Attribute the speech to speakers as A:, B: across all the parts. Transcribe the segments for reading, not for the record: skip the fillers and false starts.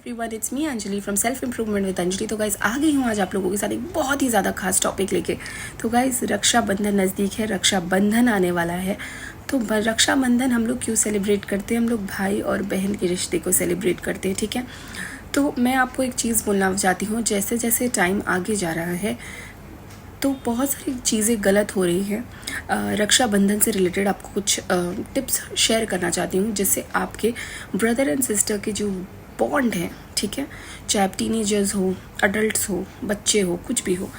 A: Everyone, it's me Anjali from self improvement with Anjali. तो guys आ गई हूँ आज आप लोगों के साथ एक बहुत ही ज़्यादा खास टॉपिक लेके। तो गाइज रक्षाबंधन नज़दीक है, रक्षाबंधन आने वाला है। तो रक्षाबंधन हम लोग क्यों सेलिब्रेट करते हैं? हम लोग भाई और बहन के रिश्ते को सेलिब्रेट करते हैं, ठीक है। तो मैं आपको एक चीज़ बोलना चाहती हूँ, जैसे जैसे टाइम आगे जा रहा है तो बहुत सारी चीज़ें गलत हो रही हैं। रक्षाबंधन से रिलेटेड आपको कुछ टिप्स शेयर करना चाहती हूँ, जिससे आपके ब्रदर एंड सिस्टर के जो बॉन्ड है, ठीक है, चाहे आप टीनेजर्स हो, अडल्ट्स हो, बच्चे हो, कुछ भी हो,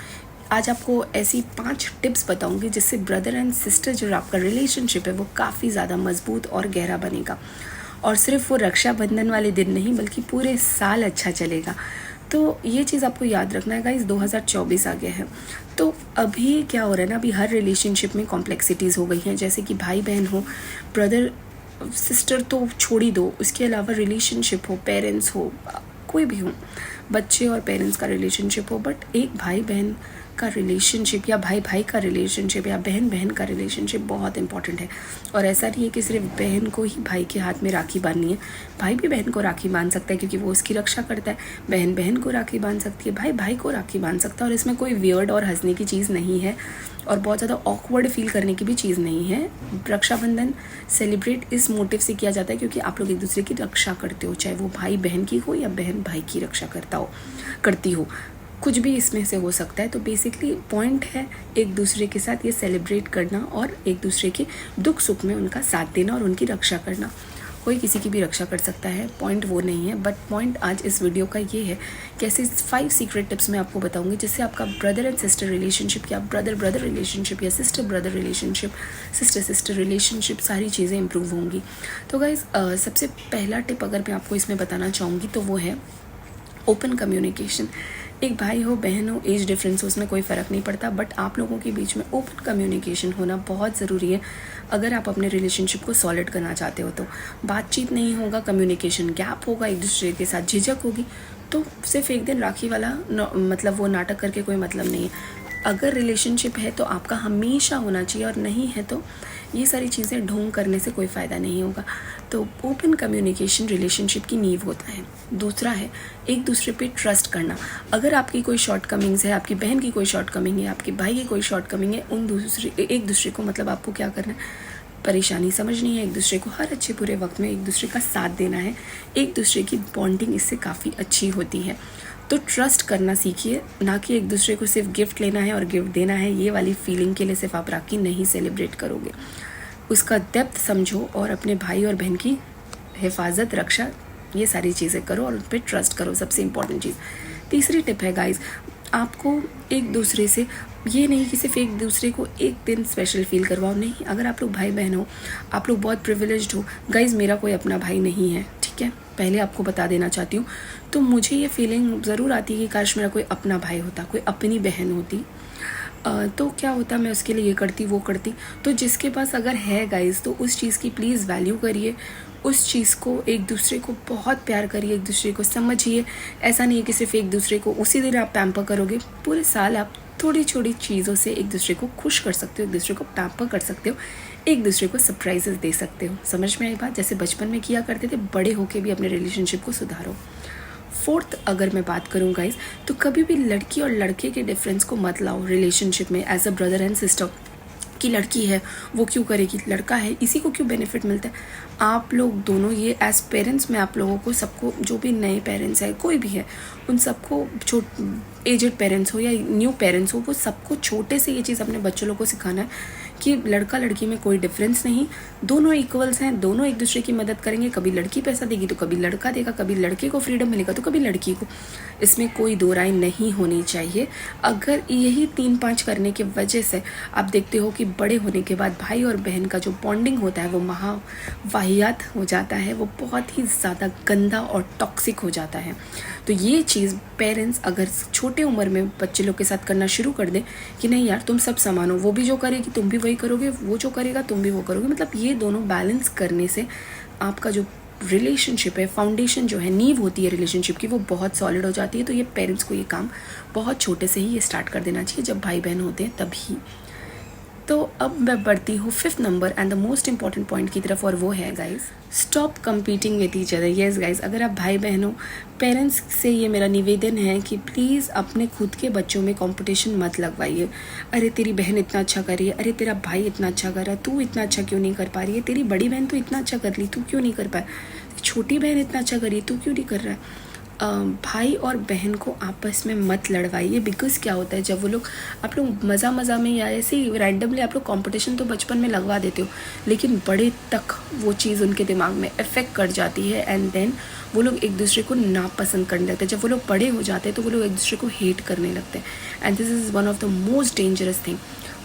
A: आज आपको ऐसी 5 टिप्स बताऊंगी जिससे ब्रदर एंड सिस्टर जो आपका रिलेशनशिप है वो काफ़ी ज़्यादा मजबूत और गहरा बनेगा। और सिर्फ वो रक्षाबंधन वाले दिन नहीं बल्कि पूरे साल अच्छा चलेगा। तो ये चीज़ आपको याद रखना है गाइस। 2024 आ गया है, तो अभी क्या हो रहा है ना, अभी हर रिलेशनशिप में कॉम्प्लेक्सिटीज़ हो गई हैं। जैसे कि भाई बहन हो, ब्रदर सिस्टर तो छोड़ ही दो, उसके अलावा रिलेशनशिप हो, पेरेंट्स हो, कोई भी हो, बच्चे और पेरेंट्स का रिलेशनशिप हो, बट एक भाई बहन का रिलेशनशिप या भाई भाई का रिलेशनशिप या बहन बहन का रिलेशनशिप बहुत इंपॉर्टेंट है। और ऐसा नहीं है कि सिर्फ बहन को ही भाई के हाथ में राखी बांधनी है, भाई भी बहन को राखी बांध सकता है क्योंकि वो उसकी रक्षा करता है। बहन बहन को राखी बांध सकती है, भाई भाई को राखी बांध सकता है। और इसमें कोई वियर्ड और हंसने की चीज़ नहीं है और बहुत ज़्यादा ऑकवर्ड फील करने की भी चीज़ नहीं है। रक्षाबंधन सेलिब्रेट इस मोटिव से किया जाता है क्योंकि आप लोग एक दूसरे की रक्षा करते हो, चाहे वो भाई बहन की हो या बहन भाई की रक्षा करती हो, कुछ भी इसमें से हो सकता है। तो बेसिकली पॉइंट है एक दूसरे के साथ ये सेलिब्रेट करना और एक दूसरे के दुख सुख में उनका साथ देना और उनकी रक्षा करना। कोई किसी की भी रक्षा कर सकता है, पॉइंट वो नहीं है। बट पॉइंट आज इस वीडियो का ये है कि ऐसे 5 सीक्रेट टिप्स मैं आपको बताऊंगी जिससे आपका ब्रदर एंड सिस्टर रिलेशनशिप या ब्रदर ब्रदर रिलेशनशिप या sister brother relationship, sister sister relationship, सारी चीज़ें इंप्रूव होंगी। तो गाइज सबसे पहला टिप अगर मैं आपको इसमें बताना चाहूँगी तो वो है ओपन कम्युनिकेशन। एक भाई हो, बहन हो, एज डिफरेंस हो, उसमें कोई फ़र्क नहीं पड़ता, बट आप लोगों के बीच में ओपन कम्युनिकेशन होना बहुत ज़रूरी है अगर आप अपने रिलेशनशिप को सॉलिड करना चाहते हो। तो बातचीत नहीं होगा, कम्युनिकेशन गैप होगा, एक दूसरे के साथ झिझक होगी, तो सिर्फ एक दिन राखी वाला मतलब वो नाटक करके कोई मतलब नहीं है। अगर रिलेशनशिप है तो आपका हमेशा होना चाहिए, और नहीं है तो ये सारी चीज़ें ढोंग करने से कोई फ़ायदा नहीं होगा। तो ओपन कम्युनिकेशन रिलेशनशिप की नींव होता है। दूसरा है एक दूसरे पे ट्रस्ट करना। अगर आपकी कोई शॉर्टकमिंग्स है, आपकी बहन की कोई शॉर्टकमिंग है, आपके भाई की कोई शॉर्टकमिंग है, एक दूसरे को मतलब आपको क्या करना है, परेशानी समझनी है, एक दूसरे को हर अच्छे बुरे वक्त में एक दूसरे का साथ देना है। एक दूसरे की बॉन्डिंग इससे काफ़ी अच्छी होती है। तो ट्रस्ट करना सीखिए, ना कि एक दूसरे को सिर्फ गिफ्ट लेना है और गिफ्ट देना है, ये वाली फीलिंग के लिए सिर्फ आप राखी नहीं सेलिब्रेट करोगे। उसका डेप्थ समझो और अपने भाई और बहन की हिफाजत, रक्षा, ये सारी चीज़ें करो और उन पर ट्रस्ट करो, सबसे इम्पॉर्टेंट चीज़। तीसरी टिप है गाइज, आपको एक दूसरे से ये नहीं कि सिर्फ एक दूसरे को एक दिन स्पेशल फील करवाओ, नहीं। अगर आप लोग भाई बहन हो, आप लोग बहुत प्रिविलेज्ड हो गाइज, मेरा कोई अपना भाई नहीं है, ठीक है, पहले आपको बता देना चाहती हूँ। तो मुझे ये फीलिंग ज़रूर आती है कि काश मेरा कोई अपना भाई होता, कोई अपनी बहन होती, तो क्या होता, मैं उसके लिए ये करती वो करती। तो जिसके पास अगर है गाइज, तो उस चीज़ की प्लीज़ वैल्यू करिए, उस चीज़ को, एक दूसरे को बहुत प्यार करिए, एक दूसरे को समझिए। ऐसा नहीं है कि सिर्फ एक दूसरे को उसी दिन आप पैम्पर करोगे, पूरे साल आप थोड़ी छोटी चीज़ों से एक दूसरे को खुश कर सकते हो, एक दूसरे को पैम्पर कर सकते हो, एक दूसरे को सरप्राइजेस दे सकते हो। समझ में आई बात? जैसे बचपन में किया करते थे, बड़े होके भी अपने रिलेशनशिप को सुधारो। फोर्थ अगर मैं बात करूँ गाइज, तो कभी भी लड़की और लड़के के डिफरेंस को मत लाओ रिलेशनशिप में as a brother and sister. कि लड़की है वो क्यों करेगी, लड़का है इसी को क्यों बेनिफिट मिलता है। आप लोग दोनों, ये एज पेरेंट्स मैं आप लोगों को सबको, जो भी नए पेरेंट्स है, कोई भी है, उन सबको, एजेड पेरेंट्स हो या न्यू पेरेंट्स हो, वो सबको छोटे से ये चीज़ अपने बच्चों लोगों को सिखाना है कि लड़का लड़की में कोई डिफरेंस नहीं, दोनों इक्वल्स हैं, दोनों एक दूसरे की मदद करेंगे। कभी लड़की पैसा देगी तो कभी लड़का देगा, कभी लड़के को फ्रीडम मिलेगा तो कभी लड़की को। इसमें कोई दो राय नहीं होनी चाहिए। अगर यही 3-5 करने की वजह से आप देखते हो कि बड़े होने के बाद भाई और बहन का जो बॉन्डिंग होता है वो वाहियात हो जाता है, वो बहुत ही ज़्यादा गंदा और टॉक्सिक हो जाता है। तो ये चीज़ पेरेंट्स अगर छोटे उम्र में बच्चे लोग के साथ करना शुरू कर दें कि नहीं यार तुम सब समान हो, वो भी जो करेगी तुम भी वही करोगे, वो जो करेगा तुम भी वो करोगे, मतलब ये दोनों बैलेंस करने से आपका जो रिलेशनशिप है, फाउंडेशन जो है, नींव होती है रिलेशनशिप की, वो बहुत सॉलिड हो जाती है। तो ये पेरेंट्स को ये काम बहुत छोटे से ही ये स्टार्ट कर देना चाहिए, जब भाई बहन होते हैं तभी। तो अब मैं बढ़ती हूँ 5th number and the most important point की तरफ, और वो है guys stop competing with each other. Yes guys, अगर आप भाई बहन हो, पेरेंट्स से ये मेरा निवेदन है कि प्लीज़ अपने खुद के बच्चों में कंपटीशन मत लगवाइए। अरे तेरी बहन इतना अच्छा कर रही है, अरे तेरा भाई इतना अच्छा कर रहा है, तू इतना अच्छा क्यों नहीं कर पा रही है, तेरी बड़ी बहन तो इतना अच्छा कर ली, तू क्यों नहीं कर पाया, छोटी बहन इतना अच्छा कर रही है, तू क्यों नहीं कर रहा है। भाई और बहन को आपस में मत लड़वाइए, बिकॉज क्या होता है जब वो लोग, आप लोग मज़ा मज़ा में या ऐसे ही रैंडमली आप लोग कंपटीशन तो बचपन में लगवा देते हो, लेकिन बड़े तक वो चीज़ उनके दिमाग में इफेक्ट कर जाती है एंड देन वो लोग एक दूसरे को नापसंद करने लगते हैं। जब वो लोग बड़े हो जाते हैं तो वो लोग एक दूसरे को हेट करने लगते हैं and this is one of the most dangerous thing.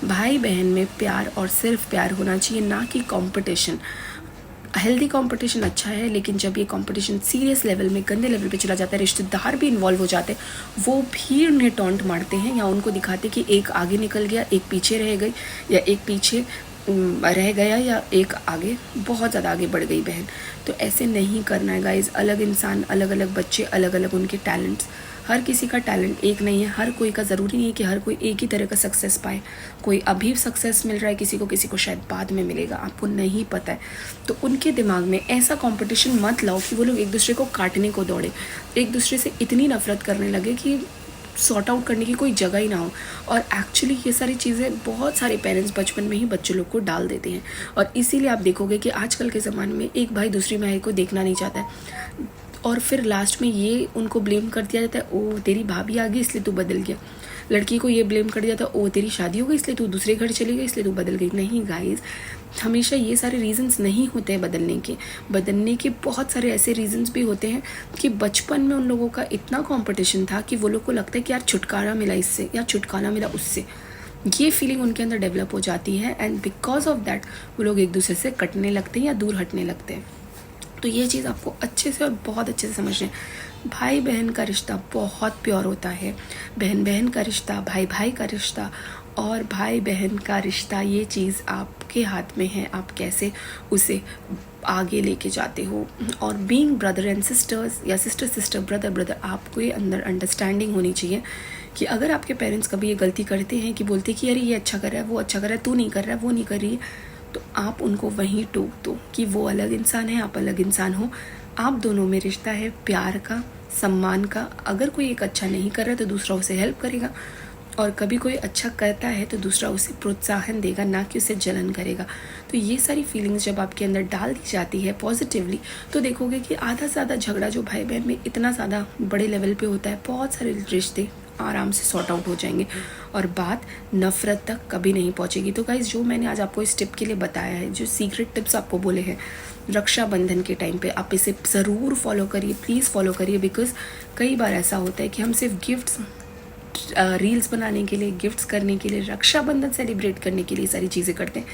A: भाई बहन में प्यार और सिर्फ प्यार होना चाहिए, ना कि कंपटीशन। हेल्दी कंपटीशन अच्छा है, लेकिन जब ये कंपटीशन सीरियस लेवल में, गंदे लेवल पे चला जाता है, रिश्तेदार भी इन्वॉल्व हो जाते हैं, वो भी उन्हें टॉन्ट मारते हैं या उनको दिखाते कि एक आगे निकल गया, एक पीछे रह गई, या एक पीछे रह गया, या एक आगे बहुत ज़्यादा आगे बढ़ गई बहन। तो ऐसे नहीं करना है गाइज। अलग इंसान, अलग अलग बच्चे, अलग अलग उनके टैलेंट्स, हर किसी का टैलेंट एक नहीं है, हर कोई का ज़रूरी नहीं है कि हर कोई एक ही तरह का सक्सेस पाए। कोई अभी सक्सेस मिल रहा है किसी को शायद बाद में मिलेगा, आपको नहीं पता है। तो उनके दिमाग में ऐसा कंपटीशन मत लाओ कि वो लोग एक दूसरे को काटने को दौड़े, एक दूसरे से इतनी नफरत करने लगे कि सॉर्ट आउट करने की कोई जगह ही ना हो। और एक्चुअली ये सारी चीज़ें बहुत सारे पेरेंट्स बचपन में ही बच्चों लोग को डाल देते हैं, और इसीलिए आप देखोगे कि आजकल के ज़माने में एक भाई दूसरी भाई को देखना नहीं चाहता है, और फिर लास्ट में ये उनको ब्लेम कर दिया जाता है, ओ तेरी भाभी आ गई इसलिए तू बदल गया। लड़की को ये ब्लेम कर दिया था, ओ तेरी शादी हो गई इसलिए तू दूसरे घर चली गई इसलिए तू बदल गई। नहीं गाइज, हमेशा ये सारे रीजंस नहीं होते हैं बदलने के बहुत सारे ऐसे रीजंस भी होते हैं कि बचपन में उन लोगों का इतना कंपटीशन था कि वो लोग को लगता है कि यार छुटकारा मिला इससे या छुटकारा मिला उससे, ये फीलिंग उनके अंदर डेवलप हो जाती है एंड बिकॉज ऑफ दैट वो लोग एक दूसरे से कटने लगते हैं या दूर हटने लगते हैं। तो ये चीज़ आपको अच्छे से और बहुत अच्छे से समझना है। भाई बहन का रिश्ता बहुत प्योर होता है, बहन बहन का रिश्ता, भाई भाई का रिश्ता, और भाई बहन का रिश्ता, ये चीज़ आपके हाथ में है, आप कैसे उसे आगे लेके जाते हो। और बीइंग ब्रदर एंड सिस्टर्स या सिस्टर सिस्टर ब्रदर ब्रदर, आपको ये अंदर अंडरस्टैंडिंग होनी चाहिए कि अगर आपके पेरेंट्स कभी ये गलती करते हैं कि बोलते कि अरे ये अच्छा कर रहा है, वो अच्छा कर रहा है, तू नहीं कर रहा है, वो नहीं कर रही है, तो आप उनको वहीं टोक दो कि वो अलग इंसान है, आप अलग इंसान हो। आप दोनों में रिश्ता है प्यार का, सम्मान का। अगर कोई एक अच्छा नहीं कर रहा है तो दूसरा उसे हेल्प करेगा, और कभी कोई अच्छा करता है तो दूसरा उसे प्रोत्साहन देगा, ना कि उसे जलन करेगा। तो ये सारी फीलिंग्स जब आपके अंदर डाल दी जाती है पॉजिटिवली, तो देखोगे कि आधा से ज़्यादा झगड़ा जो भाई बहन में इतना ज़्यादा बड़े लेवल पे होता है, बहुत सारे रिश्ते आराम से सॉर्ट आउट हो जाएंगे और बात नफरत तक कभी नहीं पहुंचेगी। तो गाइज, जो मैंने आज आपको इस टिप के लिए बताया है, जो सीक्रेट टिप्स आपको बोले हैं रक्षाबंधन के टाइम पे, आप इसे ज़रूर फॉलो करिए, प्लीज़ फॉलो करिए। बिकॉज कई बार ऐसा होता है कि हम सिर्फ गिफ्ट्स, रील्स बनाने के लिए, गिफ्ट्स करने के लिए, रक्षाबंधन सेलिब्रेट करने के लिए सारी चीज़ें करते हैं,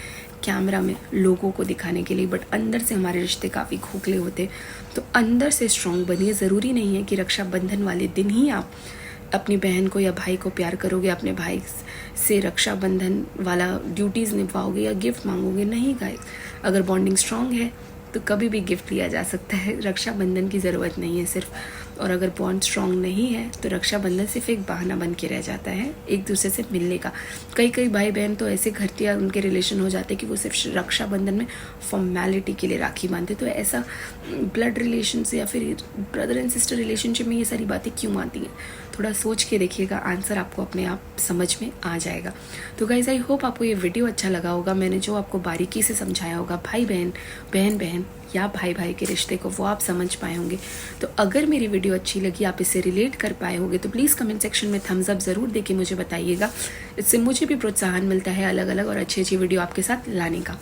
A: कैमरा में लोगों को दिखाने के लिए, बट अंदर से हमारे रिश्ते काफ़ी खोखले होते हैं। तो अंदर से स्ट्रॉन्ग बनिए। ज़रूरी नहीं है कि रक्षाबंधन वाले दिन ही आप अपनी बहन को या भाई को प्यार करोगे, अपने भाई से रक्षाबंधन वाला ड्यूटीज़ निभाओगे या गिफ्ट मांगोगे। नहीं गाइस, अगर बॉन्डिंग स्ट्रॉन्ग है तो कभी भी गिफ्ट लिया जा सकता है, रक्षाबंधन की ज़रूरत नहीं है सिर्फ। और अगर बॉन्ड स्ट्रॉन्ग नहीं है तो रक्षाबंधन सिर्फ एक बहाना बन के रह जाता है एक दूसरे से मिलने का। कई भाई बहन तो ऐसे घटिया उनके रिलेशन हो जाते हैं कि वो सिर्फ रक्षाबंधन में फॉर्मेलिटी के लिए राखी बांधते। तो ऐसा ब्लड रिलेशन से या फिर ब्रदर एंड सिस्टर रिलेशनशिप में ये सारी बातें क्यों आती हैं, थोड़ा सोच के देखिएगा, आंसर आपको अपने आप समझ में आ जाएगा। तो गाइज, आई होप आपको ये वीडियो अच्छा लगा होगा। मैंने जो आपको बारीकी से समझाया होगा, भाई बहन, बहन बहन या भाई भाई के रिश्ते को, वो आप समझ पाए होंगे। तो अगर मेरी वीडियो अच्छी लगी, आप इसे रिलेट कर पाए होंगे, तो प्लीज़ कमेंट सेक्शन में थम्स अप ज़रूर देके मुझे बताइएगा। इससे मुझे भी प्रोत्साहन मिलता है अलग अलग और अच्छी अच्छी वीडियो आपके साथ लाने का।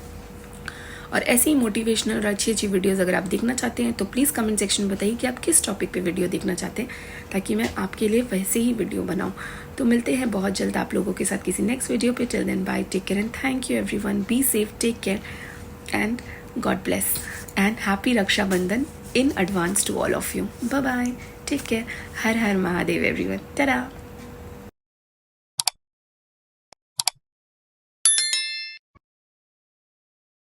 A: और ऐसी ही मोटिवेशनल और अच्छी अच्छी वीडियोज़ अगर आप देखना चाहते हैं तो प्लीज़ कमेंट सेक्शन में बताइए कि आप किस टॉपिक पे वीडियो देखना चाहते हैं, ताकि मैं आपके लिए वैसे ही वीडियो बनाऊं। तो मिलते हैं बहुत जल्द आप लोगों के साथ किसी नेक्स्ट वीडियो पे। Till then bye, take care and thank you everyone. Be safe, take care and God bless and happy Raksha Bandhan in advance to all of you. Bye bye, take care. Her her Mahadev everyone. Ta-da.